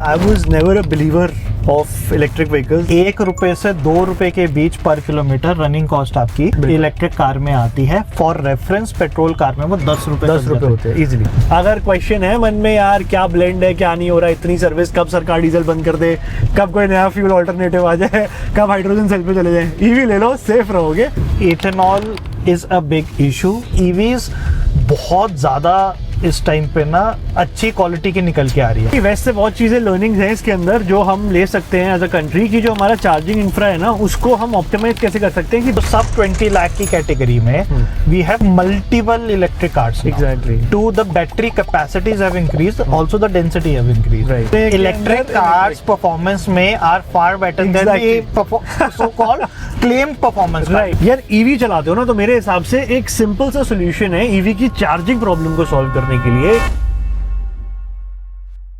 I was never a believer of electric vehicles. 1 रुपए से 2 रुपए के बीच पर किलोमीटर रनिंग कॉस्ट आपकी इलेक्ट्रिक कार में आती है. फॉर रेफरेंस पेट्रोल कार में वो 10 रुपए होते हैं इजीली. अगर क्वेश्चन है मन में यार क्या ब्लेंड है क्या नहीं हो रहा, इतनी सर्विस, कब सरकार डीजल बंद कर दे, कब कोई नया फ्यूल ऑल्टरनेटिव आ जाए, कब हाइड्रोजन सेल पे चले जाए, ईवी ले लो, सेफ रहोगे. Ethanol is a big issue. EVs बहुत ज्यादा इस टाइम पे ना अच्छी क्वालिटी की निकल के आ रही है. वैसे बहुत चीजें लर्निंग्स हैं इसके अंदर जो हम ले सकते हैं एज अ कंट्री की. जो हमारा चार्जिंग इंफ्रा है ना उसको हम ऑप्टिमाइज कैसे कर सकते हैं कि सब 20 लाख की कैटेगरी में we have multiple electric cars. Exactly. Two the battery capacities have increased, also the density have increased. Right. Electric cars performance में are far better than the so called claimed performance. Right. यार EV चलाते हो ना तो मेरे हिसाब से एक सिंपल सा सोल्यूशन है ईवी की चार्जिंग प्रॉब्लम को सॉल्व करने के लिए.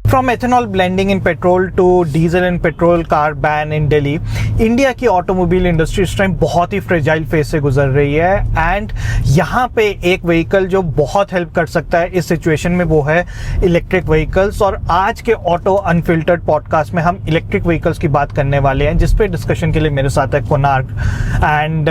From ethanol blending in petrol to diesel and petrol car ban in Delhi, India की ऑटोमोबाइल इंडस्ट्री इस टाइम बहुत ही फ्रेजाइल फेज से गुजर रही है. एंड यहाँ पे एक व्हीकल जो बहुत हेल्प कर सकता है इस सिचुएशन में वो है इलेक्ट्रिक व्हीकल्स. और आज के ऑटो अनफिल्टर्ड पॉडकास्ट में हम इलेक्ट्रिक व्हीकल्स की बात करने वाले हैं, जिसपे डिस्कशन के लिए मेरे साथ है कोनार्क. एंड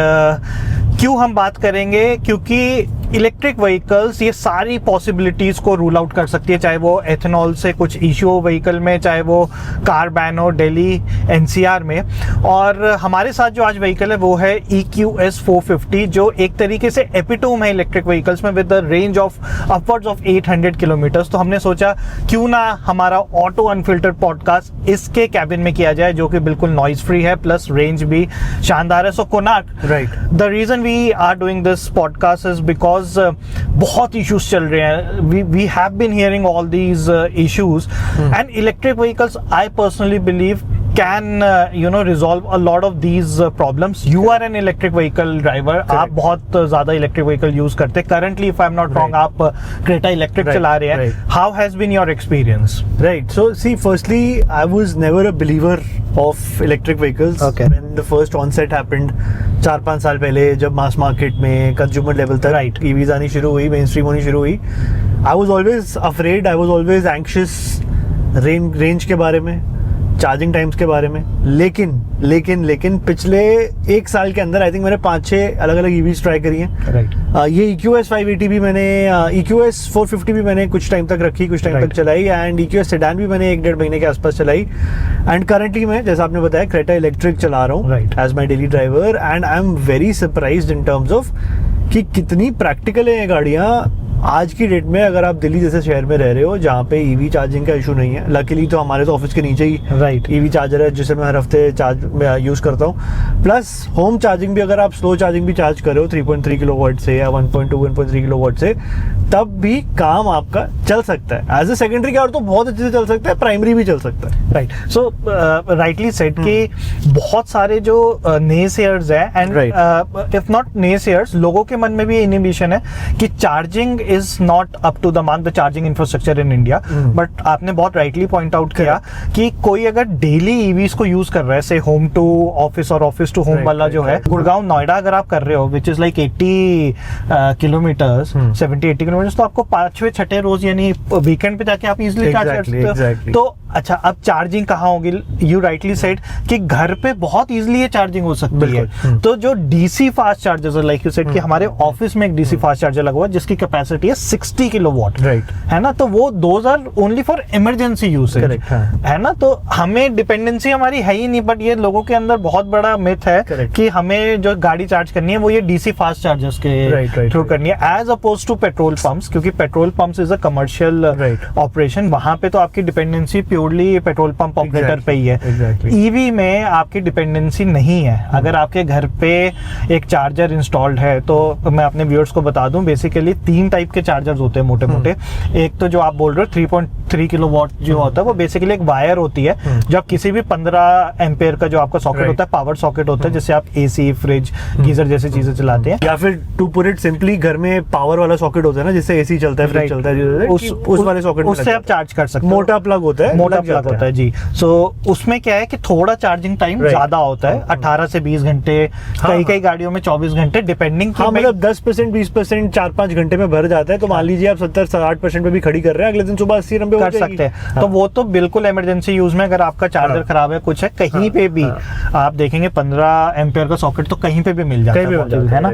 क्यों हम बात करेंगे, क्योंकि इलेक्ट्रिक व्हीकल्स ये सारी पॉसिबिलिटीज को रूल आउट कर सकती है, चाहे वो एथेनॉल से कुछ इश्यू हो व्हीकल में, चाहे वो कार बैन हो दिल्ली एनसीआर में. और हमारे साथ जो आज व्हीकल है वो है EQS 450, जो एक तरीके से एपिटोम है इलेक्ट्रिक व्हीकल्स में with the range of upwards of 800 kilometres. तो हमने सोचा क्यों ना हमारा ऑटो अनफिल्टर्ड पॉडकास्ट इसके कैबिन में किया जाए, जो कि बिल्कुल नॉइज फ्री है प्लस रेंज भी शानदार है. So Konark, right, the reason we are doing this podcast is because बहुत इश्यूज चल रहे हैं. We have been hearing all these issues and electric vehicles I personally believe can resolve a lot of these problems. You are an electric vehicle driver. आप बहुत ज़्यादा electric vehicle use करते हैं. Currently, if I'm not wrong, आप Creta electric चला रहे हैं. How has been your experience? Right. So see, firstly, I was never a believer of electric vehicles. Okay. When the first onset happened, 4-5 साल पहले जब mass market में consumer level तक EVs आनी शुरू हुई, मेन स्ट्रीम होनी शुरू हुई, I was always afraid, I was always anxious range के बारे में, चार्जिंग टाइम्स के बारे में. लेकिन पिछले 1 साल के अंदर आई थिंक मैंने 5-6 अलग अलग EVs ट्राई करी हैं. राइट. ये EQS 580 भी मैंने, EQS 450 भी मैंने कुछ टाइम तक रखी, कुछ टाइम तक चलाई. एंड EQS सेडान भी मैंने 1-1.5 महीने के आसपास चलाई. एंड करंटली मैं, जैसा आपने बताया, क्रेटा इलेक्ट्रिक चला रहा हूँ as my daily driver. And I am very surprised in terms of कि कितनी प्रैक्टिकल है ये गाड़ियाँ आज की डेट में. अगर आप दिल्ली जैसे शहर में रह रहे हो जहाँ पे ईवी चार्जिंग का इशू नहीं है, लकीली तो हमारे तो ऑफिस के नीचे ही ईवी चार्जर है जिसे मैं हर हफ्ते यूज करता हूँ. प्लस होम चार्जिंग भी, अगर आप स्लो चार्जिंग भी चार्ज कर रहे हो 3.3 किलोवाट से या 1.3 किलोवाट से, तब भी काम आपका चल सकता है. एज ए सेकेंडरी कार तो बहुत अच्छे से चल सकता है, प्राइमरी भी चल सकता है. राइट. सो राइटली सेड कि बहुत सारे जो नेसेयर्स है एंड इफ नॉट नेसेयर्स, लोगों के मन में भी इनहिबिशन है कि charging is not up to the mark, the charging infrastructure in India. But आपने बहुत rightly point out किया कि कोई अगर daily EVs को use कर रहा है, say home to office और office to home वाला जो है, गुड़गांव नोएडा अगर आप कर रहे हो, which is like 80 kilometers, 70-80 kilometers, तो आपको 5वें-6ठे रोज यानी वीकेंड पे जाके आप इजिली चार्ज कर सकते हो. तो अच्छा, अब चार्जिंग कहाँ होगी? यू राइटली सेड कि घर पे बहुत इजिली ये चार्जिंग हो सकती है. तो जो डीसी फास्ट चार्जर्स है, लाइक यू सेड कि हमारे ऑफिस में एक डीसी फास्ट चार्जर लगा हुआ है जिसकी कैपेसिटी है 60 किलोवाट, है ना. तो वो those are only for emergency usage, है ना. तो हमें डिपेंडेंसी हमारी है ही नहीं. बट ये लोगों के अंदर बहुत बड़ा मिथ है कि हमें जो गाड़ी चार्ज करनी है वो ये डीसी फास्ट चार्जर्स के थ्रू करनी है, as oppose to petrol pumps. क्योंकि petrol pumps is a commercial operation, वहां पे तो आपकी dependency purely petrol pump operator पे ही है. ईवी में आपकी डिपेंडेंसी नहीं है. अगर आपके घर पे एक चार्जर इंस्टॉल्ड है, तो मैं अपने व्यूअर्स को बता दूं, बेसिकली 3 टाइप के चार्जर्स होते हैं मोटे मोटे. एक तो जो आप बोल रहे हो 3.3 किलोवाट जो होता है, वो बेसिकली एक वायर होती है जो आप किसी भी 15 एम्पेयर का जो आपका सॉकेट होता है, पावर सॉकेट होता है, जिससे आप एसी, फ्रिज, गीजर जैसी चीजें चलाते हैं. या फिर टू पुट इट सिंपली, घर में पावर वाला सॉकेट होता है ना, जिससे एसी चलता है, फ्रिज चलता है, उस वाले सॉकेट उससे आप चार्ज कर सकते हो. मोटा प्लग होता है, मोटा प्लग होता है जी. सो उसमें क्या है कि थोड़ा चार्जिंग टाइम ज्यादा होता है, 18 से 20 घंटे, कई गाड़ियों में 24 घंटे डिपेंडिंग. मतलब 10%, 20%, 4-5 घंटे में भर जाता है. तो मान लीजिए आप 70-60% पे भी खड़ी कर रहे हैं, अगले दिन सुबह 80-90 कर सकते हैं। तो वो तो बिल्कुल इमरजेंसी यूज में, अगर आपका चार्जर खराब है, कुछ है, कहीं पे भी आप देखेंगे 15 एम्पियर का सॉकेट तो कहीं पे भी मिल जाता है ना।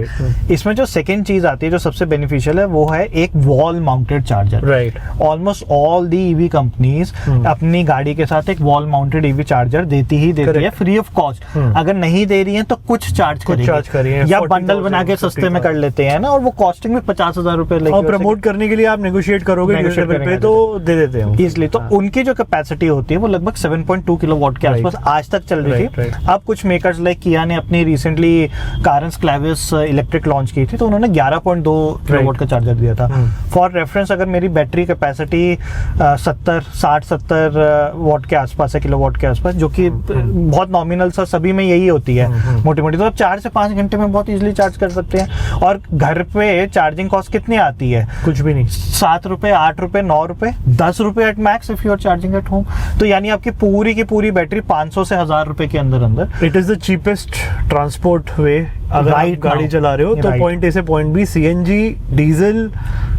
इसमें जो सेकंड चीज आती है जो सबसे बेनिफिशियल है, वो है एक wall mounted charger. Right, almost all the EV companies अपनी गाड़ी के साथ एक वॉल माउंटेड ईवी चार्जर देती है फ्री ऑफ कॉस्ट। अगर नहीं दे रही है तो कुछ चार्ज करेंगे या बंडल बना के सस्ते में कर लेते हैं ना, और वो कॉस्टिंग में 50,000 रुपए लेके, और प्रमोट करने के लिए आप नेगोशिएट करोगे पे तो दे देते हैं इसलिए। तो उनकी जो कैपेसिटी होती है वो लगभग 7.2 किलोवाट के आसपास आज तक चल रही थी। अब कुछ मेकर्स लाइक किया ने अपनी recently Carens Clavis electric launch की थी, तो उन्होंने 11.2 किलोवाट का चार्जर दिया था। फॉर रेफरेंस, अगर मेरी बैटरी कैपेसिटी 60-70 वाट के आसपास है, किलोवाट के आसपास, जो कि बहुत नॉमिनल सा सभी में यही होती है मोटी मोटी, तो आप 4 से 5 घंटे में बहुत इजीली चार्ज कर सकते हैं। और घर पे चार्जिंग कॉस्ट कितनी आती है? कुछ भी नहीं, 7 रुपए, 8 रुपए, 9 रुपए, 10 रुपए at max if you are charging at home. तो यानी आपकी पूरी की पूरी बैटरी 500 से 1000 रुपए के अंदर अंदर। It is the cheapest transport way. अगर आप गाड़ी चला रहे हो तो पॉइंट ए से पॉइंट बी, सीएनजी, डीजल,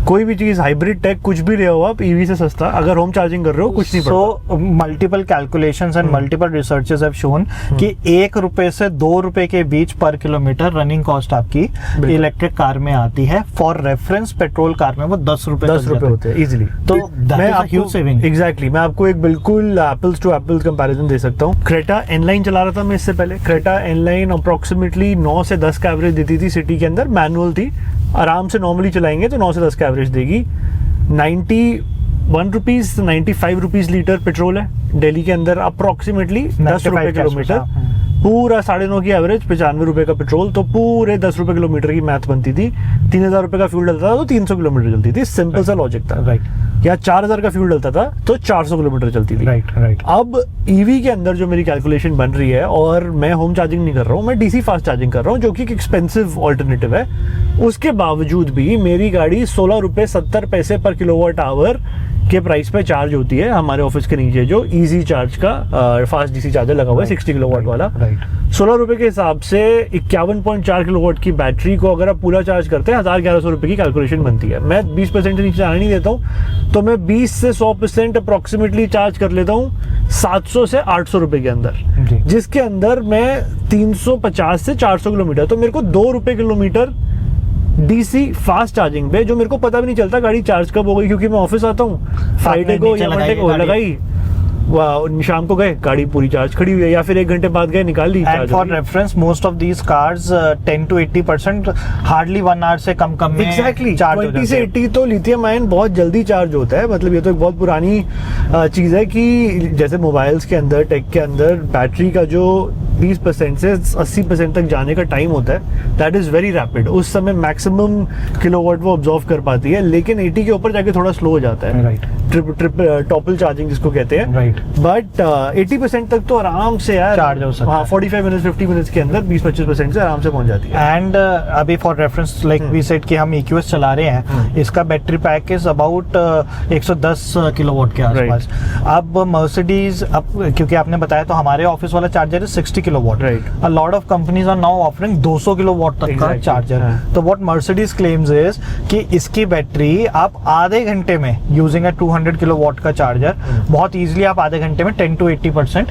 कोई भी चीज, हाइब्रिड टेक, कुछ भी ले हो आप, ईवी से सस्ता। अगर होम चार्जिंग कर रहे हो कुछ नहीं पड़ता। So multiple calculations and multiple researches have shown कि 1 रुपए से 2 रुपए के बीच पर किलोमीटर रनिंग कॉस्ट आपकी इलेक्ट्रिक कार में आती है। फॉर रेफरेंस पेट्रोल कार में वो 10 रुपए होते हैं इजिली। तो मैं आपको सेविंग मैं आपको एक बिल्कुल एप्पल्स टू एप्पल्स कंपैरिजन दे सकता हूँ। क्रेटा एनलाइन चला रहा था मैं इससे पहले। क्रेटा एनलाइन अप्रोक्सीमेटली 9 से 10 का एवरेज देती थी सिटी के अंदर, मैनुअल थी। आराम से नॉर्मली चलाएंगे तो 9 से 10 का एवरेज देगी। 91 रुपीज 95 रुपीज लीटर पेट्रोल है दिल्ली के अंदर, अप्रोक्सीमेटली 10 रुपए किलोमीटर। पूरा 9.5 की एवरेज, 95 रुपए का पेट्रोल, तो पूरे 10 रुपए किलोमीटर की मैथ बनती थी। 3000 रुपए का फ्यूल डलता था तो 300 किलोमीटर चलती थी। सिंपल सा लॉजिक था। राइट। या 4000 का फ्यूल डलता था तो 400 किलोमीटर चलती थी। राइट। अब ईवी के अंदर जो मेरी कैलकुलेशन बन रही है, और मैं होम चार्जिंग नहीं कर रहा हूँ, मैं डीसी फास्ट चार्जिंग कर रहा हूँ, जो कि एक एक्सपेंसिव ऑल्टरनेटिव है। उसके बावजूद भी मेरी गाड़ी 16 रुपए 70 पैसे पर किलोवाट आवर के प्राइस पे चार्ज होती है। हमारे ऑफिस के नीचे जो इजी चार्ज का फास्ट डीसी चार्जर लगा हुआ है 60 किलोवाट वाला, 16 रुपए के हिसाब से 51.4 किलोवाट की बैटरी को अगर आप पूरा चार्ज करते हैं 1100 रुपए की कैलकुलेशन बनती है। मैं 20% से नीचे जाने नहीं देता हूँ, तो मैं 20 से 100% अप्रोक्सीमेटली चार्ज कर लेता हूँ 700 से 800 रुपए के अंदर, जिसके अंदर मैं 350 से 400 किलोमीटर, तो मेरे को 2 रुपए किलोमीटर डीसी फास्ट चार्जिंग पे, जो मेरे को पता भी नहीं चलता गाड़ी चार्ज कब हो गई, क्योंकि मैं ऑफिस आता हूँ फ्राइडे को या मंडे को, लगाई शाम को गए, गाड़ी पूरी चार्ज खड़ी हुई है, या फिर 1 घंटे बाद गए, निकाल ली। And for reference, most of these cars 10 to 80% hardly 1 hour से कम में एग्जैक्टली 20 से 80 तो लिथियम आयन बहुत जल्दी चार्ज होता है। मतलब ये तो एक बहुत पुरानी चीज है कि जैसे मोबाइल्स के अंदर, टेक के अंदर बैटरी का जो 20% से 80% तक जाने का टाइम होता है, दैट इज वेरी रैपिड। उस समय मैक्सिमम किलोवाट वो ऑब्जर्व कर पाती है, लेकिन 80 के ऊपर जाके थोड़ा स्लो हो जाता है। राइट। टॉपल चार्जिंग जिसको कहते हैं। राइट। बट 80% तक तो आराम से यार चार्ज हो सकता है। 45 मिनट्स 50 मिनट्स के अंदर 20-25% से आराम से पहुंच जाती है। एंड अभी for reference like we said कि हम EQS चला रहे हैं, इसका battery pack is about 110 kilowatt के आसपास। अब मर्सिडीज, अब क्योंकि आपने बताया, तो हमारे ऑफिस वाला चार्जर है 60 kilowatt. A lot of companies are now offering 200 kilowatt तक का चार्जर। तो व्हाट मर्सिडीज क्लेम्स इज कि इसकी बैटरी आप आधे घंटे में, यूजिंग अ 200 किलोवाट का चार्जर, बहुत इजीली आप आधे घंटे में 10 to 80%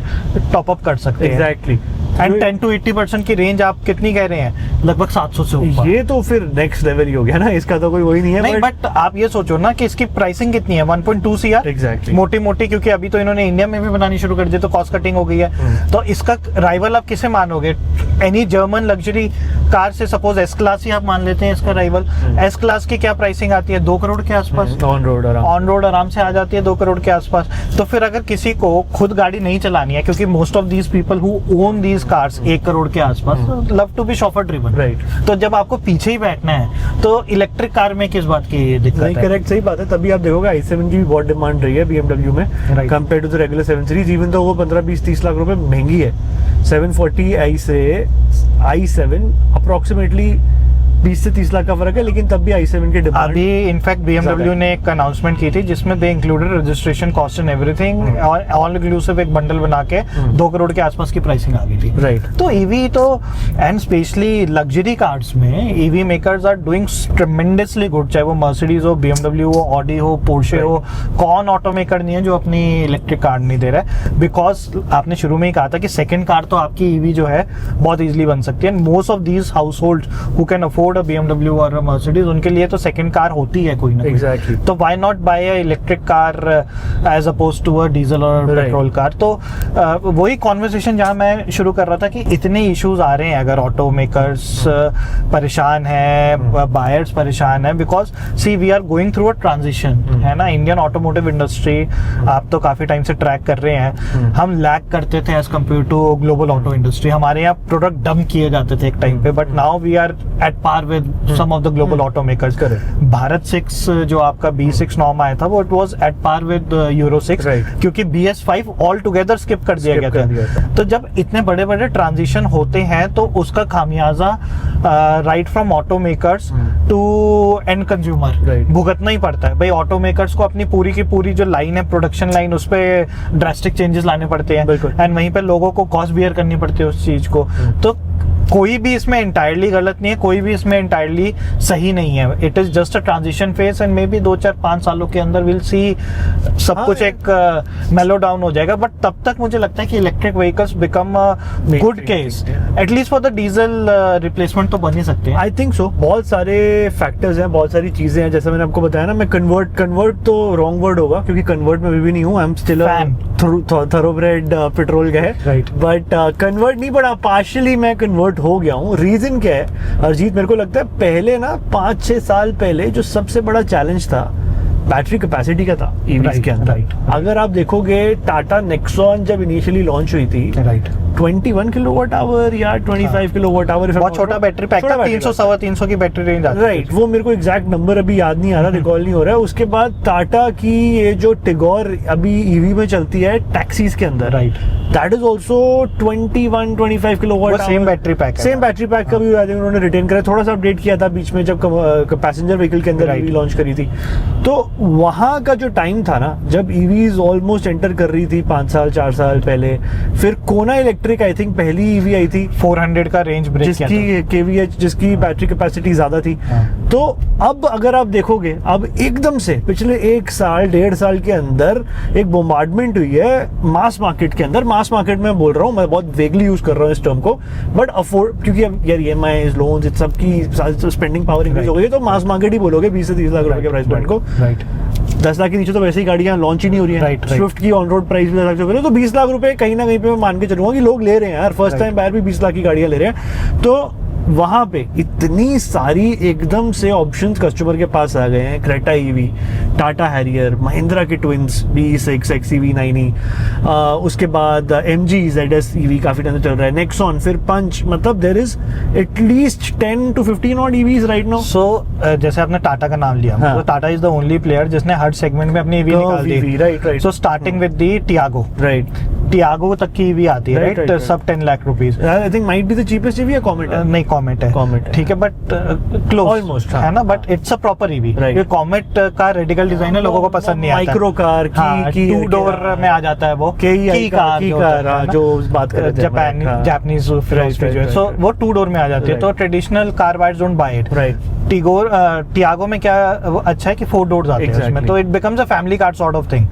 टॉप अप कर सकते हैं। एग्जैक्टली। एंड 10 to 80% की रेंज आप कितनी कह रहे हैं? लगभग 700 से ऊपर। ये तो फिर नेक्स्ट लेवल ही हो गया ना, इसका तो कोई वही नहीं है। नहीं, बट आप ये सोचो ना कि इसकी प्राइसिंग कितनी है, 1.2 CR। एग्जैक्टली। मोटी मोटी, क्योंकि अभी तो इन्होंने इंडिया में भी बनानी शुरू कर दी, तो कॉस्ट कटिंग हो गई है। तो इसका राइवल आप किसे मानोगे? एनी जर्मन लग्जरी कार से, सपोज एस क्लास ही आप मान लेते हैं इसका राइवल। एस क्लास की क्या प्राइसिंग आती है? 2 करोड़ के आसपास। ऑन रोड आराम से आ जाती है 2 करोड़ के आसपास। तो फिर अगर किसी को खुद गाड़ी नहीं चलानी है, क्योंकि most of these people who own these cars 1 crore के आसपास, love to be chauffeur driven. Right. तो जब आपको पीछे ही बैठना है, तो इलेक्ट्रिक कार में किस बात की दिक्कत है? करेक्ट, सही बात है। तभी आप देखोगे i7 की भी बहुत डिमांड रही है BMW में, compare to the regular 7 series, even तो वो 15-20-30 लाख रुपए महंगी है। 740i से i7 अप्रोक्सीमेटली 20 से 30 लाख का फर्क है, लेकिन तब भी i7 के डिमांड अभी इनफैक्ट BMW ने एक अनाउंसमेंट की थी जिसमें they included registration cost and everything और ऑल इंक्लूसिव एक बंडल बना के 2 करोड़ के आसपास की प्राइसिंग आ गई थी। राइट। तो ईवी तो एंड स्पेशली लग्जरी कार्स में EV makers are doing tremendously good, चाहे वो मर्सिडीज हो, BMW हो, ऑडी हो, पोर्शे हो। कौन ऑटो मेकर नहीं है जो अपनी इलेक्ट्रिक कार नहीं दे रहा है? बिकॉज आपने शुरू में ही कहा था कि सेकंड कार तो आपकी ईवी जो है बहुत इजीली बन सकती है। Most of these house hold who can afford a BMW और अ मर्सिडीज, उनके लिए तो सेकंड कार होती है कोई ना कोई। Exactly. तो why not buy a electric car as oppose to a diesel और पेट्रोल कार? तो वही कॉन्वर्सेशन जहां मैं शुरू कर रहा था कि इतने इश्यूज आ रहे हैं, अगर ऑटो मेकर्स परेशान है, बायर्स परेशान है, because see we are going through a transition, है ना। इंडियन ऑटोमोटिव इंडस्ट्री आप तो काफी टाइम से ट्रैक कर रहे हैं, हम लैग करते थे as compare to global auto industry. हमारे यहाँ प्रोडक्ट डंप किए जाते थे एक टाइम पे, but now we are at par with some of the global auto makers. Bharat 6 जो आपका B6 नॉर्म आया था वो it was at par with euro 6, क्योंकि BS5 ऑल टुगेदर स्किप कर दिया गया था। तो जब इतने बड़े बड़े ट्रांजिशन होते हैं तो उसका खामियाजा right from auto makers to end consumer भुगतना ही पड़ता है। भाई ऑटो मेकर्स को अपनी पूरी की पूरी जो लाइन है, प्रोडक्शन लाइन, उस पे ड्रास्टिक चेंजेस लाने पड़ते हैं, एंड वहीं पे लोगों को कॉस्ट बियर करनी पड़ती है उस चीज को। तो कोई भी इसमें एंटायरली गलत नहीं है, कोई भी इसमें एंटायरली सही नहीं है। It is just a transition phase and may be 2-4-5 सालों के अंदर विल सी सब कुछ एक मेलो डाउन हो जाएगा। बट तब तक मुझे लगता है कि electric vehicles become a good case, at least for the diesel replacement तो बन ही सकते हैं। I think so. बहुत सारे फैक्टर्स हैं, बहुत सारी चीजें हैं, जैसे मैंने आपको बताया ना। मैं कन्वर्ट तो रॉन्ग वर्ड होगा, क्योंकि कन्वर्ट में भी नहीं हूँ। आई एम स्टिल थोरोब्रेड पेट्रोल का है, राइट। बट कन्वर्ट नहीं, बड़ा पार्शियली मैं कन्वर्ट हो गया हूँ। रीजन क्या है अरजीत? मेरे को लगता है पहले ना 5-6 साल पहले जो सबसे बड़ा चैलेंज था बैटरी कैपेसिटी का था ईवीज के अंदर। अगर आप देखोगे टाटा नेक्सॉन जब इनिशियली लॉन्च हुई थी, 21 किलोवाट आवर या 25 किलोवाट आवर, बहुत छोटा बैटरी पैक था, 300-350 की बैटरी रेंज आती है। राइट। वो मेरे को एग्जैक्ट नंबर अभी याद नहीं आ रहा, रिकॉल नहीं हो रहा है। उसके बाद टाटा की ये जो टिगोर अभी ईवी में चलती है टैक्सीज के अंदर, right, that is also 21-25 kilowatt. Same battery pack है, सेम बैटरी पैक का भी उन्होंने रिटेन करा, थोड़ा सा अपडेट किया था बीच में जब पैसेंजर व्हीकल के अंदर ईवी लॉन्च करी थी। तो वहां का जो टाइम था ना, जब ईवीज ऑलमोस्ट एंटर कर रही थी 5-4 साल पहले, फिर कोना इलेक्ट्रिक आई थिंक पहली ईवी आई थी 400 का रेंज ब्रेक किया था, जिसकी केवीएच, जिसकी बैटरी कैपेसिटी ज्यादा थी। तो अब अगर आप देखोगे, अब एकदम से पिछले 1-1.5 साल के अंदर एक बोम्बार्डमेंट हुई है मास मार्केट के अंदर। मास मार्केट में बोल रहा हूँ, मैं बहुत वेगली यूज कर रहा हूँ इस टर्म को, बट अफोर्ड, क्योंकि अब यार EMI लोन्स इन सबकी स्पेंडिंग पावर इंक्रीज हो गई, तो मास मार्केट ही बोलोगे 20 से 30 लाख रुपए के प्राइस पॉइंट को। 10 लाख के नीचे तो वैसे ही गाड़ियां लॉन्च ही नहीं हो रही है। स्विफ्ट की ऑन रोड प्राइस भी 10 लाख से पहले, तो 20 लाख रुपए कहीं ना कहीं पे मैं मान के चलूंगा कि लोग ले रहे हैं यार। फर्स्ट टाइम बायर भी 20 लाख की गाड़ियां ले रहे हैं। तो वहां पे इतनी सारी एकदम से ऑप्शंस कस्टमर के पास आ गए हैं। Creta EV, Tata Harrier, Mahindra के ट्विंस B6 XEV 9e, उसके बाद MG ZS EV काफी टाइम से चल रहा है, नेक्सॉन, फिर पंच, मतलब there is at least 10 to 15 odd EVs right now. So जैसे आपने टाटा का नाम लिया, तो Tata is the only player जिसने हर सेगमेंट में अपनी EV निकाल दी। Right. So starting with the Tiago, right, Tiago तक की EV आती है, right, sub 10 lakh rupees. I think might be the cheapest EV या कॉमेट है? नहीं, कॉमेट है, ठीक है, बट क्लोज ऑलमोस्ट है ना, but it's a proper EV। ये कॉमेट का रेडिकल डिजाइन है, लोगों को पसंद नहीं आता। माइक्रो कार की 2 डोर में आ जाता है वो, की कार जो बात कर रहे थे, जापानीज फिलोसफी जो है, सो वो 2 डोर में आ जाती है। तो traditional car buyers don't buy it, right. Tiago में क्या अच्छा है कि 4 डोर्स आते हैं उसमें, तो it becomes a family car sort of thing,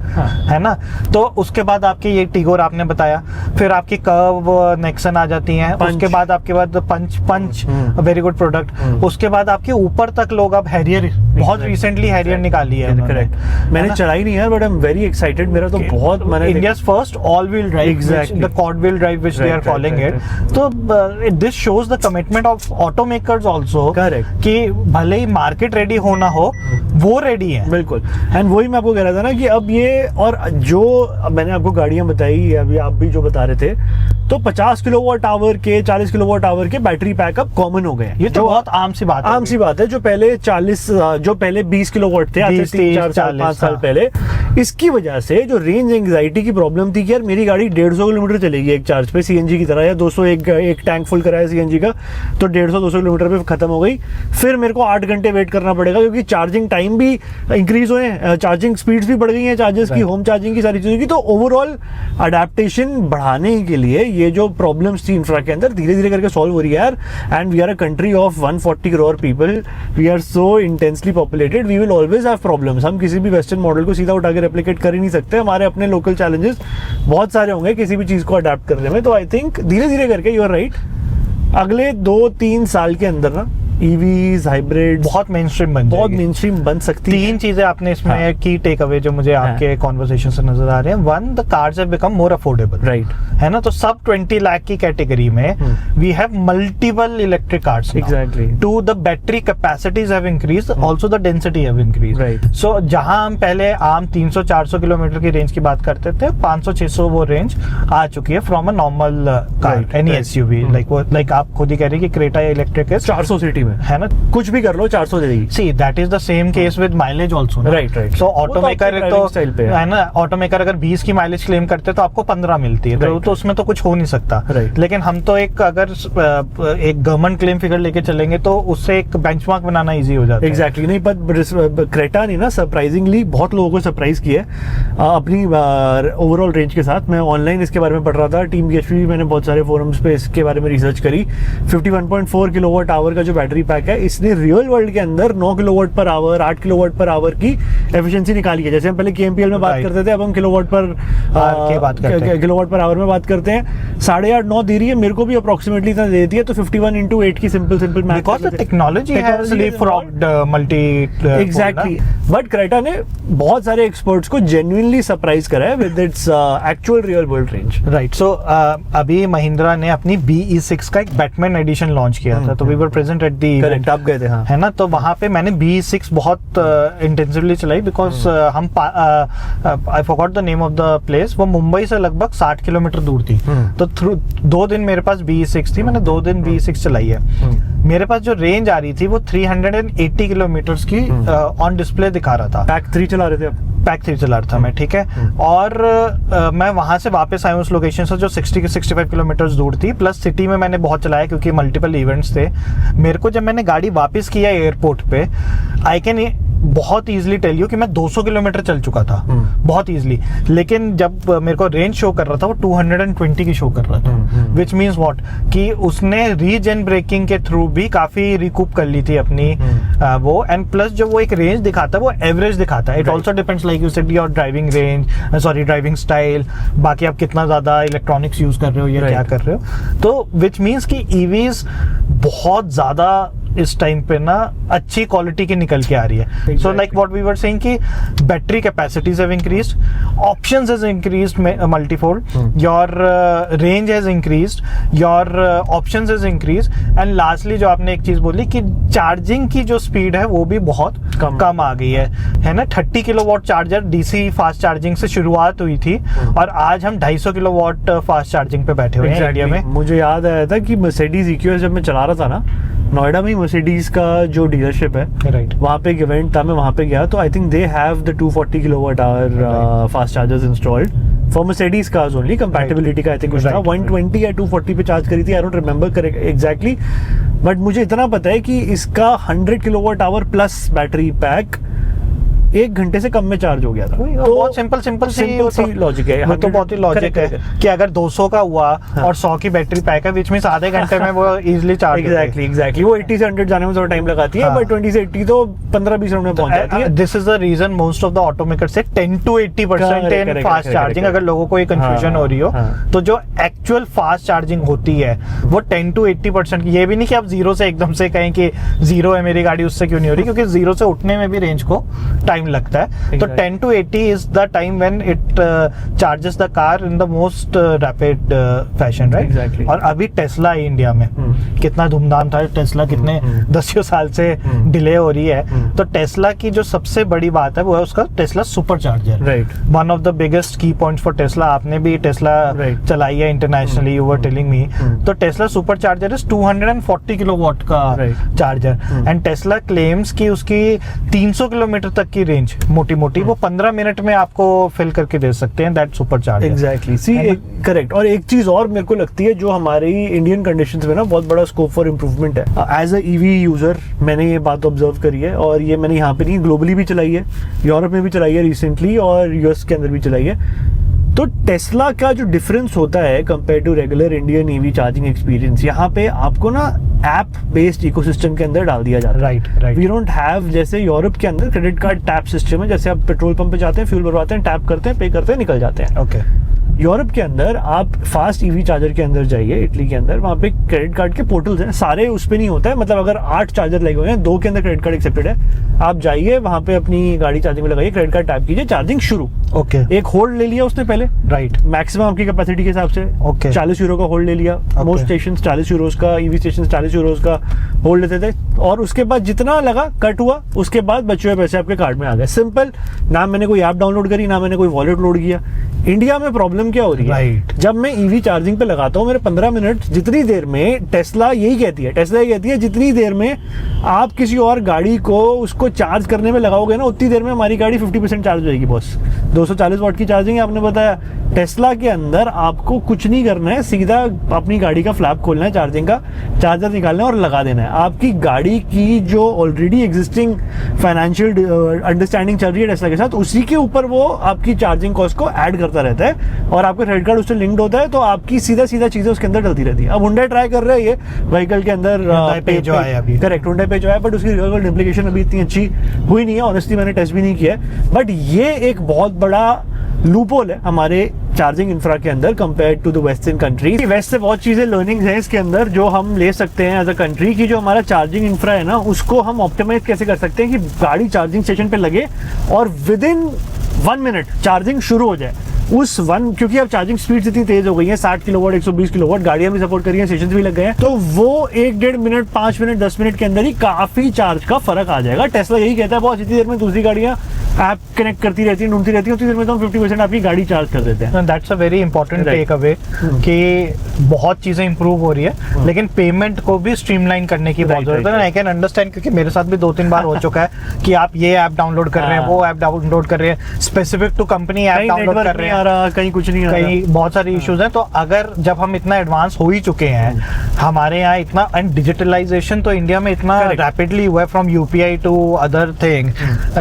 है ना। तो उसके बाद आपकी ये टिगोर आपने बताया, फिर आपकी कर्व नेक्सन आ जाती हैं, उसके बाद आपके बाद पंच वेरी गुड प्रोडक्ट। उसके बाद आपके ऊपर तक लोग अब हैरियर, बहुत रिसेंटली हैरियर निकाली है। करेक्ट, मैंने चलाई नहीं है, but I am very excited. मेरा तो बहुत मन है। India's first all wheel drive, the quad wheel drive which they are calling it. तो this shows the commitment of auto makers also, correct, कि भले ही मार्केट रेडी होना हो, वो रेडी है। बिल्कुल। एंड वही मैं आपको कह रहा था ना कि अब ये, और जो मैंने आपको गाड़ियां बताई, अभी आप भी जो बता रहे थे, तो 50 किलोवाट आवर के 40 किलोवाट आवर के बैटरी बैकअप कॉमन हो गए। ये तो बहुत आम सी बात है। आम सी बात है। जो पहले 20 किलोवाट थे, आज से 3-4 साल 5 साल पहले, इसकी वजह से जो रेंज एंग्जाइटी की प्रॉब्लम थी कि यार मेरी गाड़ी 150 किलोमीटर चलेगी एक चार्ज पे, सीएनजी की तरह, या 200 एक टैंक फुल कराया सीएनजी का तो 150-200 किलोमीटर पे खत्म हो गई। फिर मेरे को 8 घंटे वेट करना पड़ेगा क्योंकि चार्जिंग टाइम भी इंक्रीज हुए, चार्जिंग स्पीड्स भी बढ़ गई हैं चार्जेस की, होम चार्जिंग की, सारी चीज़ों की। तो ओवरऑल अडेप्टेशन बढ़ाने के लिए ये जो प्रॉब्लम्स थी इंफ्रा के अंदर धीरे धीरे करके सॉल्व हो रही है यार। And we are a country of 140 crore people, we are so intensely populated, we will always have problems. हम किसी भी वेस्टर्न मॉडल को सीधा उठा के रेप्लिकेट कर ही नहीं सकते, हमारे अपने लोकल चैलेंजेस बहुत सारे होंगे किसी भी चीज़ को अडेप्ट करने में। तो आई थिंक धीरे धीरे करके, यू आर राइट, अगले 2-3 साल के अंदर ना ईवीज, हाइब्रिड बहुत मेनस्ट्रीम बन सकती है। 3 चीजें आपने इसमें की टेक अवे जो मुझे आपके कॉन्वर्सेशन से नजर आ रहे हैं। 1, the cars have become more affordable, right, है ना। तो सब 20 लाख की कैटेगरी में we have multiple electric cars. Exactly. 2, the battery capacities have increased, also the density have increased, right. So जहां हम पहले आम 300-400 किलोमीटर की रेंज की बात करते थे, 500-600 वो रेंज आ चुकी है from a normal car, any SUV. Like आप खुद ही कह रहे हैं कि क्रेटा इलेक्ट्रिक है 400 सिटी में, है ना, कुछ भी कर लो 400 दे देगी। See, that is the same case with mileage also. Right. So automaker तो है ना, ऑटोमेकर अगर 20 की माइलेज क्लेम करते तो आपको 15 मिलती है, तो उसमें तो कुछ हो नहीं सकता। लेकिन हम तो अगर एक गवर्नमेंट क्लेम फिगर लेके चलेंगे तो उससे एक बेंचमार्क बनाना इजी हो जाता है। एग्जैक्टली। नहीं, पर क्रेटा ने ना सरप्राइजिंगली बहुत लोगों को सरप्राइज किया है अपनी ओवरऑल रेंज के साथ। मैं ऑनलाइन इसके बारे में पढ़ रहा था, टीम BHP मैंने बहुत सारे फोरम्स पे इसके बारे में रिसर्च करी। 51.4 किलोवाट आवर का जो बैटरी पैक है, इसने रियल वर्ल्ड के अंदर 9 kilowatt per hour, 8 kilowatt per hour की एफिशिएंसी निकाली है। जैसे हम पहले KMPL में बात करते थे, अब हम किलोवाट पर आवर में बात करते हैं। 8.5-9 दे रही है, मेरे को भी अप्रोक्सीमेटली इतना दे देती है। तो 51/8 की simple math, because the technology has leapfrogged multi. Exactly. But Creta ने बहुत सारे एक्सपर्ट्स को जेन्युइनली सरप्राइज करा है with its actual real world range. Right. So अभी महिंद्रा ने अपनी BE6 का एक बैटमैन एडिशन लॉन्च किया था, तो we were present at the event, आप गए थे, हाँ, है ना। तो वहां पे मैंने BE6 बहुत इंटेंसिवली चलाई, बिकॉज हम I forgot the name of the place, वो मुंबई से लगभग 60 किलोमीटर दूर थी। तो 2 दिन मेरे पास BE6 थी, मैंने 2 दिन BE6 चलाई है। मेरे पास जो रेंज आ रही थी वो 380 किलोमीटर की ऑन डिस्प्ले दिखा रहा था। पैक 3 चला रहे थे आप? पैक 3 चला रहा था मैं, ठीक है। और मैं वहां से वापस आया उस लोकेशन से जो 60-65 किलोमीटर दूर थी। प्लस सिटी में मैंने बहुत चलाया क्योंकि मल्टीपल इवेंट्स थे। मेरे को जब मैंने गाड़ी वापस किया एयरपोर्ट पे, आई कैन बहुत इजीली टेल यू कि मैं 200 किलोमीटर चल चुका था, बहुत इजीली। लेकिन जब मेरे को रेंज शो कर रहा था वो 220 की शो कर रहा था, विच मीन्स व्हाट कि उसने रीजन ब्रेकिंग के थ्रू भी काफी रिकूप कर ली थी अपनी वो। एंड प्लस जो वो एक रेंज दिखाता है वो एवरेज दिखाता है। It also depends like you said your driving range, sorry driving style, बाकी आप कितना ज्यादा इलेक्ट्रॉनिक्स यूज कर रहे हो या क्या कर रहे हो। तो विच मीन्स कि ईवीज बहुत ज्यादा इस टाइम पे ना अच्छी क्वालिटी की निकल के आ रही है। So like what we were saying कि battery capacities have increased, options has increased multifold, your range has increased, your options has increased. And lastly जो आपने एक चीज बोली कि चार्जिंग की जो स्पीड है वो भी बहुत कम आ गई है ना। 30 kilowatt charger DC fast charging से शुरुआत हुई थी और आज हम 250 किलोवाट फास्ट चार्जिंग पे बैठे हुए हैं इंडिया में। मुझे याद आया था कि मर्सिडीज EQS जब मैं चला रहा था ना, नोएडा में मर्सिडीज का जो डीलरशिप है, राइट, वहाँ पे एक इवेंट था, मैं वहाँ पे गया तो I think they have the 240 kilowatt hour fast chargers installed for Mercedes cars only. Compatibility का आई थिंक कुछ था 120 या 240 पे चार्ज करी थी, I don't remember correct exactly, but मुझे इतना पता है कि इसका 100 kilowatt hour plus battery pack 1 घंटे से कम में चार्ज हो गया था। तो बहुत सिंपल सी लॉजिक है, तो बहुत ही लॉजिक है कि अगर 200 का हुआ और 100 की बैटरी पैक है, बीच में आधे घंटे में वो इजीली चार्ज। एग्जैक्टली वो 80 से 100 जाने में थोड़ा टाइम लगाती है, बट 20 से 80 तो 15-20 मिनट में पहुंच जाती है। This is the reason most of the automaker से 10 to 80% इन फास्ट चार्जिंग। अगर लोगों को ये कंफ्यूजन हो रही हो तो जो एक्चुअल फास्ट चार्जिंग होती है वो 10 to 80%। ये भी नहीं कि आप 0 से एकदम से कहें कि 0 है मेरी गाड़ी, उससे क्यों नहीं हो रही, क्योंकि 0 से उठने में भी रेंज को टाइम टाइम लगता है। तो 10 to 80 is the time when it charges the car in the most rapid fashion, right? Exactly. और अभी टेस्ला है इंडिया में, कितना धूमधाम था टेस्ला, कितने दसियों साल से डिले हो रही है। तो टेस्ला की जो सबसे बड़ी बात है वो है उसका Tesla supercharger, right. One of the biggest key points for Tesla. आपने भी टेस्ला Right. चलाई है internationally, you were telling me. तो Tesla supercharger is 240 kilowatt का Right. Charger, and Tesla claims कि उसकी 300 किलोमीटर तक की रेंज मोटी मोटी वो 15 मिनट में आपको फिल करके दे सकते हैं, that super charger. Exactly, see correct. और एक चीज और मेरे को लगती है जो हमारी इंडियन कंडीशंस में ना बहुत बड़ा स्कोप फॉर इम्प्रूवमेंट है। एज अ ईवी यूजर मैंने ये बात ऑब्जर्व करी है, और ये मैंने यहाँ पे नहीं, ग्लोबली भी चलाई है, यूरोप में भी चलाई है रिसेंटली, और यूएस के अंदर भी चलाई है। तो टेस्ला का जो डिफरेंस होता है compare to regular Indian EV charging experience, यहाँ पे आपको ना ऐप बेस्ड इकोसिस्टम के अंदर डाल दिया जाता है। राइट। वी डोंट हैव, जैसे यूरोप के अंदर क्रेडिट कार्ड टैप सिस्टम है, जैसे आप पेट्रोल पंप पे जाते हैं, फ्यूल भरवाते हैं, टैप करते हैं, पे करते हैं, निकल जाते हैं। ओके। यूरोप के अंदर आप फास्ट ईवी चार्जर के अंदर जाइए, इटली के अंदर, वहाँ पे क्रेडिट कार्ड के पोर्टल्स हैं, सारे उस पे नहीं होता है, मतलब अगर 8 चार्जर लगे हुए हैं, 2 के अंदर क्रेडिट कार्ड एक्सेप्टेड है, आप जाइए वहाँ पे अपनी गाड़ी चार्जिंग में लगाइए, क्रेडिट कार्ड टैप कीजिए, चार्जिंग शुरू। ओके। एक होल्ड ले लिया उसने पहले, राइट। मैक्सिमम आपकी कैपेसिटी के हिसाब से Okay. 40 यूरो का होल्ड ले लिया। मोस्ट स्टेशन 40 यूरोज का, ईवी स्टेशन 40 यूरोज का होल्ड लेते थे, और उसके बाद जितना लगा कट हुआ, उसके बाद बचे हुए पैसे आपके कार्ड में आ गए। सिंपल, ना मैंने कोई ऐप डाउनलोड करी, ना मैंने कोई वॉलेट लोड किया। इंडिया में प्रॉब्लम क्या हो रही है? Right. जब मैं ईवी चार्जिंग पे लगाता हूँ, मेरे 15 मिनट, जितनी देर में टेस्ला यही कहती है जितनी देर में आप किसी और गाड़ी को उसको चार्ज करने में लगाओगे ना, उतनी देर में हमारी गाड़ी 50% चार्ज हो जाएगी बॉस। 240 वाट की चार्जिंग है, आपने बताया। टेस्ला के अंदर आपको कुछ नहीं करना है, सीधा अपनी गाड़ी का फ्लैप खोलना है, चार्जिंग का चार्जर निकालना है और लगा देना है। आपकी गाड़ी की जो ऑलरेडी एग्जिस्टिंग फाइनेंशियल अंडरस्टैंडिंग चल रही है टेस्ला के साथ, उसी के ऊपर वो आपकी चार्जिंग कॉस्ट को ऐड करता रहता है, और आपका क्रेडिट कार्ड उससे लिंक्ड होता है, तो आपकी सीधा चीजें उसके अंदर डलती रहती है। अब हुंडई ट्राई कर रहे हैं ये व्हीकल के अंदर पे जो आया अभी, करेक्ट, हुंडई पे जो है, बट उसकी रियल वर्ल्ड इम्प्लीकेशन अभी इतनी अच्छी हुई नहीं है, ऑनेस्टली मैंने टेस्ट भी नहीं किया है। बट ये एक बहुत बड़ा लूपहोल है हमारे चार्जिंग इंफ्रा के अंदर compare to the western country. West से बहुत चीजें लर्निंग्स हैं इसके अंदर जो हम ले सकते हैं एज अ कंट्री की। जो हमारा चार्जिंग इंफ्रा है ना, उसको हम ऑप्टिमाइज कैसे कर सकते हैं कि गाड़ी चार्जिंग स्टेशन पे लगे और विद इन 1 मिनट चार्जिंग शुरू हो जाए। क्योंकि अब चार्जिंग स्पीड इतनी तेज हो गई है, 60 किलोवाट 120 किलोवाट गाड़ियां भी सपोर्ट कर रही हैं, स्टेशन भी लग गए हैं, तो वो 1-1.5 मिनट 5 मिनट 10 मिनट के अंदर ही काफी चार्ज का फर्क आ जाएगा। टेस्ला यही कहता है, बहुत इतनी देर में दूसरी गाड़ियां ऐप कनेक्ट करती रहती है, ढूंढती रहती है, उतनी देर में तो हम 50% आपकी गाड़ी चार्ज कर देते हैं। That's a very important takeaway कि बहुत चीजें इंप्रूव हो रही है, लेकिन पेमेंट को भी स्ट्रीमलाइन करने की बहुत जरूरत है। आई कैन अंडरस्टैंड, क्योंकि मेरे साथ भी 2-3 बार हो चुका है कि आप ये ऐप डाउनलोड कर रहे हैं, वो ऐप डाउनलोड कर रहे हैं, specific to company app download कर रहे हैं, कहीं कुछ नहीं, कहीं बहुत सारे इश्यूज हैं। तो अगर जब हम इतना एडवांस हो ही चुके हैं, हमारे यहाँ इतना, एंड डिजिटलाइजेशन तो इंडिया में इतना रैपिडली हुआ है from UPI to other thing,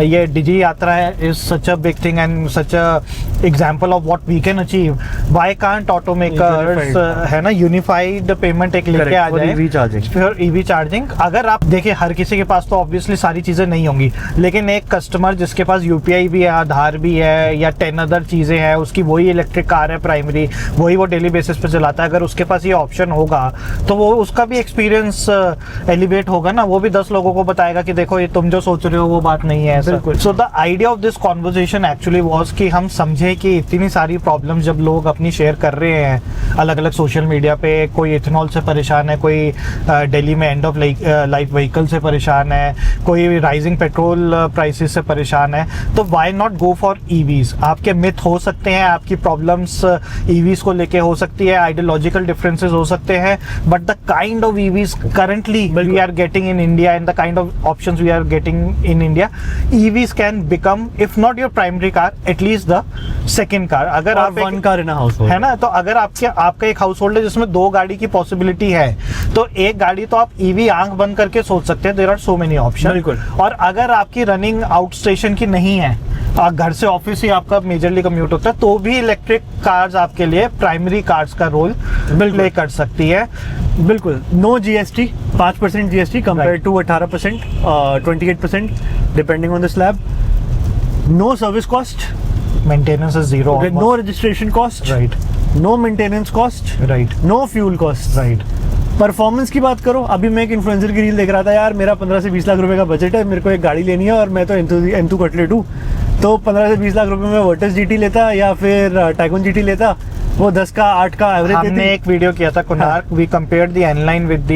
ये Digi Yatra is such a big thing and such a example of what we can achieve. Why can't automakers है ना यूनिफाइड पेमेंट एक लेके आ जाए फिर ईवी चार्जिंग। अगर आप देखिए, हर किसी के पास तो ऑब्वियसली सारी चीजें नहीं होंगी, लेकिन एक कस्टमर जिसके पास यूपीआई भी है, आधार भी है, या 10 अदर चीजें हैं, उसकी वही इलेक्ट्रिक कार है प्राइमरी, वही वो डेली बेसिस पे चलाता है, अगर उसके पास ये ऑप्शन होगा तो वो उसका भी एक्सपीरियंस एलिवेट होगा ना, वो भी 10 लोगों को बताएगा कि देखो ये तुम जो सोच रहे हो वो बात नहीं है। So the idea of this conversation actually was कि हम समझे कि इतनी सारी प्रॉब्लम्स जब लोग अपनी शेयर कर रहे हैं अलग अलग सोशल मीडिया पे, कोई इथेनॉल से परेशान है, कोई दिल्ली में एंड ऑफ लाइफ व्हीकल से परेशान है, कोई राइजिंग पेट्रोल प्राइसेस से परेशान है, तो why not go for EVs. आपके मिथ हो सकते हैं, आपकी प्रॉब्लम्स ईवीज को लेके हो सकती है, आइडियोलॉजिकल डिफरेंसेस हो सकते हैं, but the kind of EVs currently we are getting in India and the kind of options we are getting in India, EVs can become if not your primary car at least the second car. अगर आप one car in house है ना, तो अगर आपका एक house hold है जिसमें 2 गाड़ी की पॉसिबिलिटी है, तो एक गाड़ी तो आप ईवी आंख बंद करके सोच सकते हैं, there are so many option. बिल्कुल। और अगर आपकी रनिंग आउट स्टेशन की नहीं है, घर से ऑफिस ही आपका मेजरली कम्यूट होता है, तो भी इलेक्ट्रिक कार्स आपके लिए प्राइमरी कार्स का रोल प्ले कर सकती है। बिल्कुल। No GST, 5% GST compare to 18%, 28% depending on the slab. No service cost, maintenance is zero, no registration cost, right, no maintenance cost, right, no fuel cost, right. Performance की बात करो, अभी मैं एक इन्फ्लुएंसर की रील देख रहा था यार, मेरा 15 से 20 लाख रुपए का बजट है, मेरे को एक गाड़ी लेनी है और मैं तो एंथू कटलेट हूँ, तो 15 से 20 लाख रुपए में वर्टस जीटी लेता या फिर टाइगन जीटी लेता, वो 10 का 8 का एवरेज देती। हमने एक वीडियो किया था Kunar, we compared the N-Line with the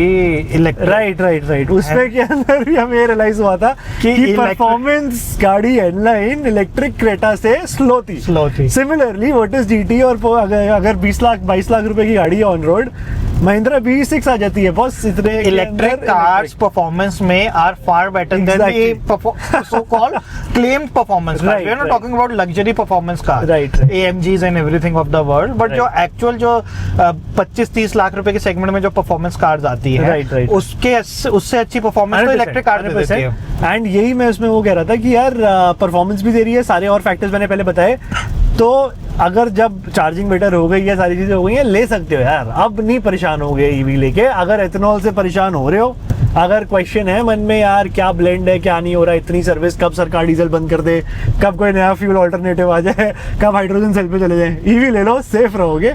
electric. Right उसमें के अंदर भी हमें रियलाइज हुआ था कि परफॉर्मेंस गाड़ी N-Line इलेक्ट्रिक क्रेटा से स्लो थी। सिमिलरली वर्टस जीटी और अगर 20 लाख 22 लाख रुपए की गाड़ी है ऑन रोड, महिंद्रा V6 आ जाती है बॉस। इतने इलेक्ट्रिक कार्स परफॉर्मेंस में are far better than the so called claimed performance car. We are not talking about luxury performance car, AMGs and everything of the world, but जो actual जो 25-30 लाख रुपए के segment में जो performance cars आती है, उससे अच्छी परफॉर्मेंस तो इलेक्ट्रिक कार दे देती है। एंड यही मैं उसमें वो कह रहा था कि यार परफॉर्मेंस भी दे रही है, सारे और फैक्टर्स मैंने पहले बताए, तो अगर जब चार्जिंग बेटर हो गई है, सारी चीजें हो गई हैं, ले सकते हो यार, अब नहीं परेशान हो गए ईवी लेके। अगर एथेनॉल से परेशान हो रहे हो, अगर क्वेश्चन है मन में यार क्या ब्लेंड है क्या नहीं हो रहा, इतनी सर्विस, कब सरकार डीजल बंद कर दे, कब कोई नया फ्यूल ऑल्टरनेटिव आ जाए, कब हाइड्रोजन सेल पे चले जाए, ईवी ले लो, सेफ रहोगे,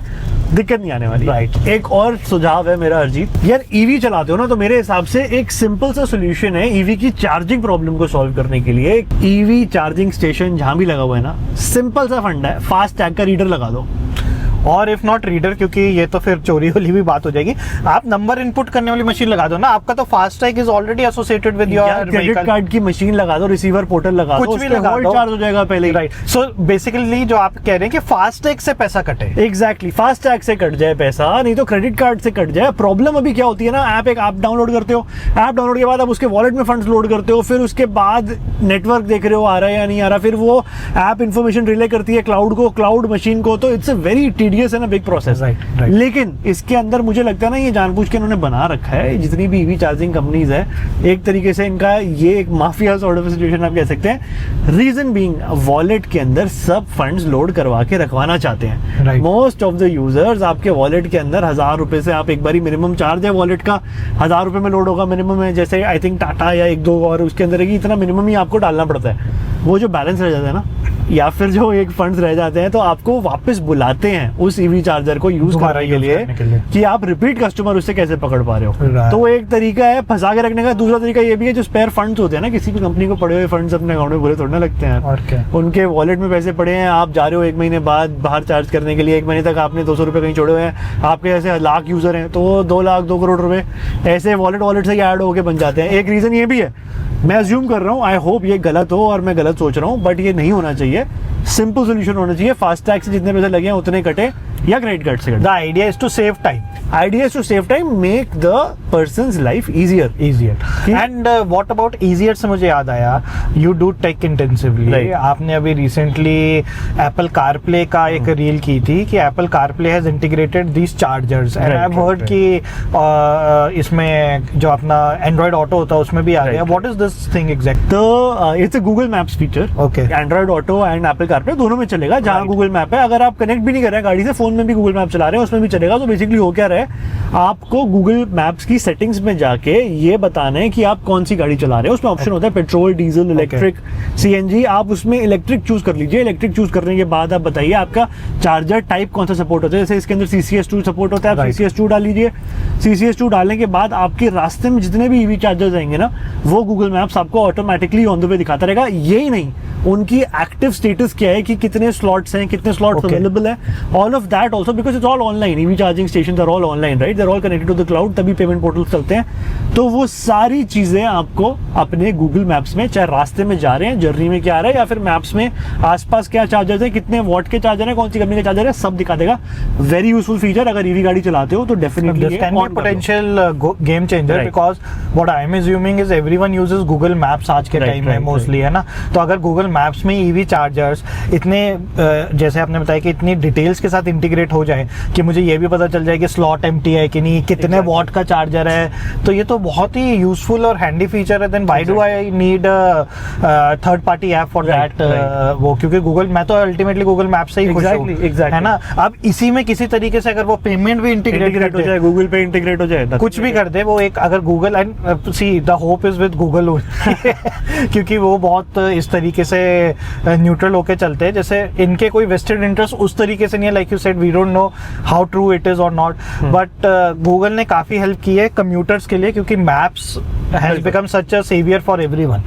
दिक्कत नहीं आने वाली। राइट। एक और सुझाव है मेरा अरजीत, यार ईवी चलाते हो ना, तो मेरे हिसाब से एक सिंपल सा सोल्यूशन है ईवी की चार्जिंग प्रॉब्लम को सॉल्व करने के लिए। ईवी चार्जिंग स्टेशन जहां भी लगा हुआ है ना, सिंपल सा फंडा है, फास्ट टैग का रीडर लगा दो। और इफ नॉट रीडर, क्योंकि ये तो फिर चोरी वाली भी बात हो जाएगी, आप नंबर इनपुट करने वाली मशीन लगा दो ना, आपका तो fast tag is already associated with your credit card की मशीन लगा दो, रिसीवर पोर्टल लगा दो, कुछ भी लगा दो, चार्ज हो जाएगा पहले। राइट। सो बेसिकली जो आप कह रहे हैं कि फास्ट टैग से पैसा कटे। एग्जैक्टली, फास्ट टैग से कट जाए पैसा, नहीं तो क्रेडिट कार्ड से कट जाए। प्रॉब्लम अभी क्या होती है ना, एक ऐप डाउनलोड करते हो, ऐप डाउनलोड के बाद आप उसके वॉलेट में फंड्स लोड करते हो, फिर उसके बाद नेटवर्क देख रहे हो आ रहा है या नहीं आ रहा, फिर वो ऐप इन्फॉर्मेशन रिले करती है क्लाउड मशीन को, तो it's a very tedious and a big process. Right. लेकिन इसके अंदर मुझे लगता है ना, ये जानबूझ के इन्होंने बना रखा है, जितनी भी ईवी चार्जिंग कंपनीज है, एक तरीके से इनका ये एक माफिया सॉर्ट ऑफ सिचुएशन आप कह सकते हैं। रीजन बीइंग, वॉलेट के अंदर सब फंड्स लोड करवा के रखवाना चाहते हैं। मोस्ट ऑफ द यूजर्स आपके वॉलेट के अंदर 1000 रुपए से आप एक बारी मिनिमम चार्ज है वॉलेट का 1000 रुपए में लोड होगा मिनिमम है, जैसे आई थिंक टाटा या 1-2 और उसके अंदर है कि इतना मिनिमम ही आपको डालना पड़ता है। वो जो बैलेंस रह जाता है ना, या फिर जो एक फंड्स रह जाते हैं, तो आपको वापस बुलाते हैं उस ईवी चार्जर को यूज करने के लिए कि आप रिपीट कस्टमर उससे कैसे पकड़ पा रहे हो। तो एक तरीका है फंसा के रखने का। दूसरा तरीका ये भी है, जो स्पेयर फंड्स होते हैं ना, किसी भी कंपनी को पड़े हुए फंड्स अपने अकाउंट में बुरे थोड़ना लगते हैं, और क्या, उनके वॉलेट में पैसे पड़े हैं, आप जा रहे हो 1 महीने बाद बाहर चार्ज करने के लिए, 1 महीने तक आपने 200 रुपये कहीं छोड़े हुए हैं, आपके ऐसे लाख यूजर हैं, तो 2 लाख 2 करोड़ रुपए ऐसे वॉलेट से ऐड होके बन जाते हैं। एक रीजन ये भी है, मैं अज्यूम कर रहा हूँ, आई होप ये गलत हो और मैं गलत सोच रहा हूँ, बट ये नहीं होना चाहिए। सिंपल सोल्यूशन होना चाहिए, फास्ट टैग से जितने पैसे लगे हैं उतने कटे, या क्रेडिट कार्ड से कटे। The idea is to save time, make the person's life easier. And what about easier से मुझे याद आया, यू डू टेक इंटेंसिवली। आपने अभी रिसेंटली एप्पल कारप्ले का एक रील की थी कि Apple CarPlay has integrated these chargers, and I have heard कि इसमें जो अपना एंड्रॉइड ऑटो होता है उसमें भी आ गया। What is this thing exact? तो it's a Google Maps feature. Okay, Android Auto and Apple CarPlay दोनों में चलेगा। जहां गूगल मैप है, अगर आप कनेक्ट भी नहीं कर रहे हैं गाड़ी से, फोन में भी गूगल मैप चला रहे हैं, उसमें भी चलेगा। तो बेसिकली हो क्या रहा है, आपको गूगल मैप्स की सेटिंग्स में जाके ये बताना है कि आप कौन सी गाड़ी चला रहे हो। उसमें ऑप्शन होता है पेट्रोल, डीजल, इलेक्ट्रिक, सीएनजी। आप उसमें इलेक्ट्रिक चूज कर लीजिए। इलेक्ट्रिक चूज करने के बाद आप बताइए आपका चार्जर टाइप कौन सा सपोर्ट होता है। जैसे इसके अंदर CCS2 सपोर्ट होता है, आप CCS2 डाल लीजिए। CCS2 डालने के बाद आपके रास्ते में जितने भी ईवी चार्जर्स आएंगे ना, वो गूगल मैप्स आपको ऑटोमेटिकली ऑन द वे दिखाता रहेगा। यही नहीं, उनकी एक्टिव स्टेटस क्या है कि कितने स्लॉट्स हैं, कितने स्लॉट्स अवेलेबल है, all of that also, because it's all online. EV charging stations are all online, right, they are all connected to the cloud, तभी पेमेंट पोर्टल्स चलते हैं। तो वो सारी चीजें आपको अपने गूगल मैप्स में, चाहे रास्ते में जा रहे हैं, जर्नी में क्या आ रहा है, या फिर मैप्स में आसपास क्या चार्जर्स है, कितने वॉट के चार्जर है, कौन सी कंपनी का चार्जर है, सब दिखा देगा। Very useful feature. अगर ईवी गाड़ी चलाते हो तो definitely potential game changer, because what I am assuming is everyone uses Google maps आज के टाइम में मोस्टली, है ना। तो अगर गूगल मैप्स में ईवी चार्जर्स इतने जैसे आपने बताया कि इतनी डिटेल्स के साथ इंटीग्रेट हो जाए कि मुझे ये भी पता चल जाए कि स्लॉट एम्प्टी है कि नहीं, कितने वॉट का चार्जर है, तो ये तो बहुत ही यूजफुल और हैंडी फीचर है। Then why do I need third party app for that? वो क्योंकि गूगल, मैं तो अल्टीमेटली गूगल मैप से ही खुश हूं, है ना। अब इसी में किसी तरीके से अगर वो पेमेंट भी इंटीग्रेट हो जाए, गूगल पे इंटीग्रेट हो जाए, कुछ भी कर दे वो, एक अगर Google, and see the hope is with Google क्योंकि वो बहुत इस तरीके से न्यूट्रल होके चलते हैं, जैसे इनके कोई वेस्टेड इंटरेस्ट उस तरीके से नहीं है, like you said we don't know how true it is और नॉट, बट गूगल ने काफी हेल्प की है कम्यूटर्स के लिए, क्योंकि maps has become such a saviour for everyone,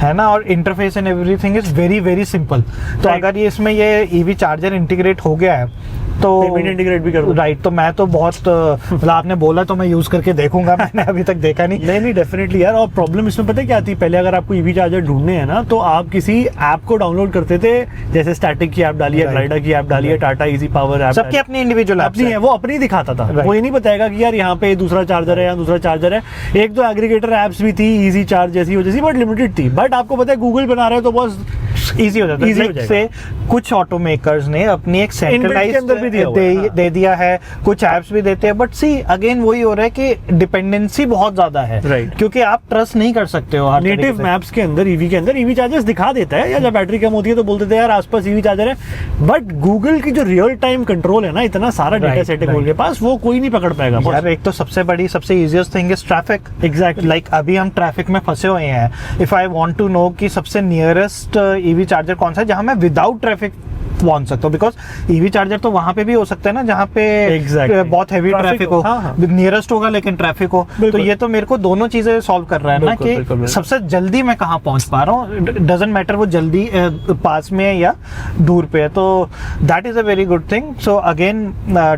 है ना, और interface and everything is very very simple. तो अगर ये इसमें ये ईवी चार्जर इंटीग्रेट हो गया है तो पेमेंट इंटीग्रेट भी कर दो। राइट, तो मैं तो बहुत मतलब आपने बोला तो मैं यूज करके देखूंगा, मैंने अभी तक देखा नहीं। डेफिनेटली यार। और प्रॉब्लम इसमें पता है क्या थी, पहले अगर आपको ईवी चार्जर ढूंढने हैं ना तो आप किसी ऐप को डाउनलोड करते थे, जैसे स्टैटिक की ऐप डाली है, ग्लाइडा की ऐप डाली है, टाटा इजी पावर ऐप, सबकी अपनी इंडिविजुअल अपनी है, वो अपनी दिखाता था, वो ये नहीं बताएगा कि यार यहाँ पे दूसरा चार्जर है या दूसरा चार्जर है। एक दो एग्रीगेटर ऐप्स भी थी, इजी चार्ज जैसी बट लिमिटेड थी, बट आपको पता है गूगल बना रहे हैं तो बहुत इजी हो जाता है। से कुछ ऑटो मेकर्स ने अपनी एक सेंट्रलाइज्ड दे दिया है, कुछ ऐप्स भी देते हैं, बट सी अगेन वही हो रहा है कि डिपेंडेंसी बहुत ज्यादा है, राइट, क्योंकि आप ट्रस्ट नहीं कर सकते हो। नेटिव मैप्स के अंदर ईवी के अंदर ईवी चार्जर्स दिखा देता है, या जब बैटरी कम होती है तो बोलते थे यार आसपास ईवी चार्जर है, बट गूगल की जो रियल टाइम कंट्रोल है ना, इतना सारा डेटा सेट है गूगल के पास, वो कोई नहीं पकड़ पाएगा यार। एक तो सबसे बड़ी सबसे easiest thing is traffic. Exactly, like अभी हम ट्रैफिक में फंसे हुए हैं, if I want to know कि सबसे नियरेस्ट ईवी चार्जर कौन सा है जहां मैं विदाउट ट्रैफिक पहुंच सकता हूँ, बिकॉज ईवी चार्जर तो वहां पे भी हो सकता है ना जहाँ पे बहुत हैवी ट्रैफिक हो, नियरेस्ट होगा लेकिन ट्रैफिक हो, तो ये तो मेरे को दोनों चीजें सॉल्व कर रहा है ना कि सबसे जल्दी मैं कहाँ पहुंच पा रहा हूँ, डजंट मैटर वो जल्दी पास में है या दूर पे है, तो that is a very good thing. So again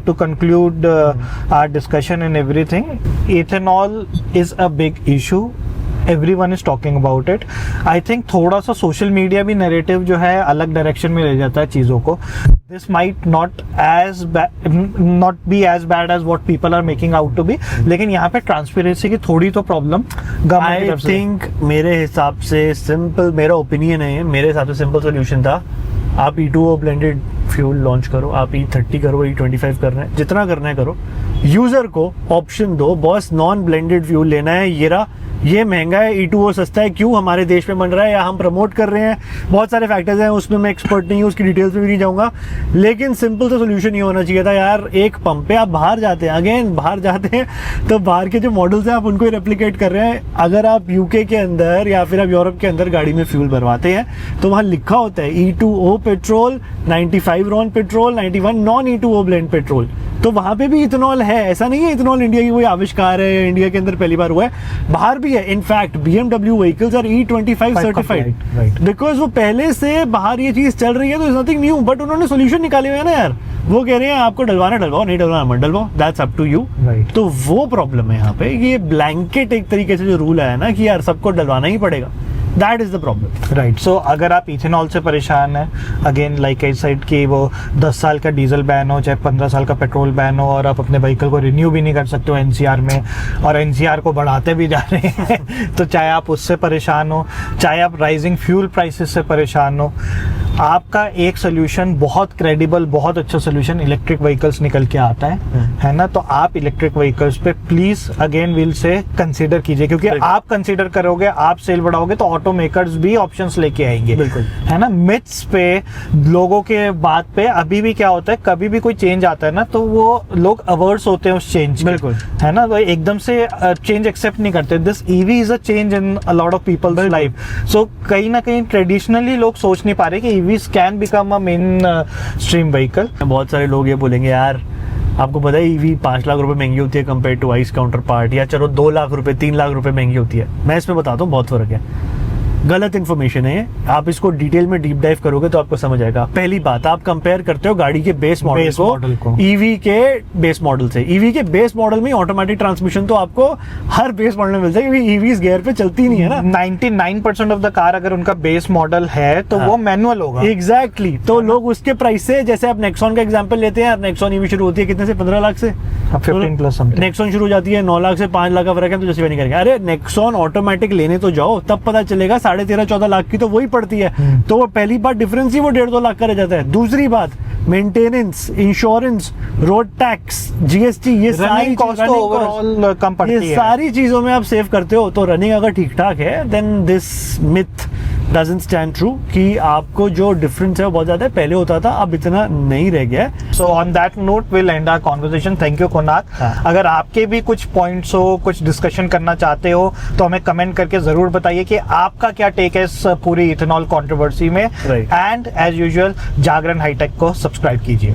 to conclude our discussion in everything, ethanol is a big issue, everyone is talking about it. I think थोड़ा सा सोशल मीडिया भी नैरेटिव जो है अलग डायरेक्शन में ले जाता है चीज़ों को। This might not be as bad as what people are making out to be, लेकिन यहाँ पे ट्रांसपेरेंसी की थोड़ी तो प्रॉब्लम गवर्नमेंट की तरफ से। I think मेरे हिसाब से सिंपल, मेरा ओपिनियन है, मेरे हिसाब से सिंपल सोल्यूशन था, आप E2O ब्लेंडेड फ्यूल लॉन्च करो, आप E30 करो, E25 करना है, जितना करना है करो, यूजर को ऑप्शन दो, बॉस नॉन ब्लेंडेड फ्यूल लेना है, ये महंगा है, E2O सस्ता है, क्यों हमारे देश में बन रहा है या हम प्रमोट कर रहे हैं, बहुत सारे फैक्टर्स हैं, उसमें मैं एक्सपर्ट नहीं हूँ, उसकी डिटेल्स में भी नहीं जाऊंगा, लेकिन सिंपल सा सोल्यूशन ये होना चाहिए था यार। एक पंप पे आप बाहर जाते हैं, अगेन बाहर जाते हैं तो बाहर के जो मॉडल्स हैं आप उनको ही रेप्लिकेट कर रहे हैं। अगर आप यूके के अंदर या फिर आप यूरोप के अंदर गाड़ी में फ्यूल भरवाते हैं तो वहाँ लिखा होता है E2O petrol, 95 Ron petrol, 91 non E2O blend petrol, तो वहाँ पे भी इथेनॉल है। ऐसा नहीं है इथेनॉल इंडिया की कोई आविष्कार है, इंडिया के अंदर पहली बार हुआ है, बाहर भी है। In fact BMW vehicles are E25 certified, because वो पहले से बाहर ये चीज चल रही है, तो इज नथिंग न्यू, बट उन्होंने सोल्यूशन निकाले हुए हैं ना यार। वो कह रहे हैं आपको डलवाना डलवाओ, नहीं डलवाना मत डलवाओ, दैट्स अप टू यू। तो वो प्रॉब्लम है यहाँ पे, ये ब्लैंकेट एक तरीके से जो रूल है ना कि यार सबको डलवाना ही पड़ेगा, that is the problem, right. So अगर आप इथेनॉल से परेशान है, अगेन लाइक आई सेड कि वो 10 साल का डीजल बैन हो चाहे 15 साल का पेट्रोल बैन हो, और आप अपने व्हीकल को रिन्यू भी नहीं कर सकते हो NCR में, और NCR को बढ़ाते भी जा रहे हैं तो चाहे आप उससे परेशान हो, चाहे आप राइजिंग फ्यूल प्राइसेस से परेशान हो, आपका एक सोल्यूशन बहुत क्रेडिबल, बहुत अच्छा सोल्यूशन इलेक्ट्रिक व्हीकल्स निकल के आता है ना। तो आप इलेक्ट्रिक व्हीकल्स पे please again will say consider कीजिए, क्योंकि आप कंसीडर करोगे, आप सेल बढ़ाओगे तो ऑटो मेकर्स भी ऑप्शंस लेके आएंगे, बिल्कुल, है ना। मिथ्स पे, लोगों के बात पे अभी भी क्या होता है, कभी भी कोई चेंज आता है ना तो वो लोग अवर्स होते हैं उस चेंज, बिल्कुल, है ना, वो एकदम से चेंज एक्सेप्ट नहीं करते। This EV is a change in a lot of peoples life. So कहीं ना कहीं ट्रेडिशनली लोग सोच नहीं पा रहे कि EVs can become a main stream vehicle. बहुत सारे लोग ये बोलेंगे यार आपको पता है EV 5 लाख रुपए महंगी होती है compare to ICE counterpart, या चलो 2 लाख रुपए 3 लाख रुपए महंगी होती है। मैं इसमें बताता हूँ बहुत फर्क है, गलत इन्फॉर्मेशन है। आप इसको डिटेल में डीप डाइव करोगे तो आपको समझ आएगा। पहली बात, आप कंपेयर करते हो गाड़ी के बेस मॉडल को EV के बेस मॉडल से। EV के बेस मॉडल में ऑटोमेटिक ट्रांसमिशन तो आपको हर बेस मॉडल में मिलता है, क्योंकि EVs गियर पे चलती नहीं है ना। 99% ऑफ द कार अगर उनका बेस मॉडल है तो वो मैनुअल होगा। एग्जैक्टली, तो लोग उसके प्राइस से, जैसे आप नेक्सॉन का एग्जांपल लेते हैं, नेक्सॉन EV शुरू होती है कितने से, 15 लाख से, 15 प्लस समथिंग। नेक्सॉन शुरू हो जाती है 9 लाख से 5 लाख का फर्क है, तो जैसे नहीं करेंगे। अरे नेक्सॉन ऑटोमेटिक लेने तो जाओ, तब पता चलेगा 13.5-14 लाख की तो वही पड़ती है। तो वो पहली बात डिफरेंस ही वो 1.5-2 लाख का रह जाता है। दूसरी बात, maintenance, insurance, road tax, GST, ये सारी कॉस्ट तो ओवरऑल कम पड़ती है। ये सारी चीजों में आप सेव करते हो, तो रनिंग अगर ठीक ठाक है then this myth doesn't stand true कि आपको जो डिफरेंस है वो बहुत ज्यादा है, पहले होता था अब इतना नहीं रह गया है। So on that note we'll end our conversation. Thank you Kunal. हाँ। अगर आपके भी कुछ पॉइंट्स हो, कुछ डिस्कशन करना चाहते हो तो हमें कमेंट करके जरूर बताइए कि आपका क्या टेक है इस पूरी इथेनॉल कंट्रोवर्सी में। Right. And as usual Jagran hitech को सब्सक्राइब कीजिए।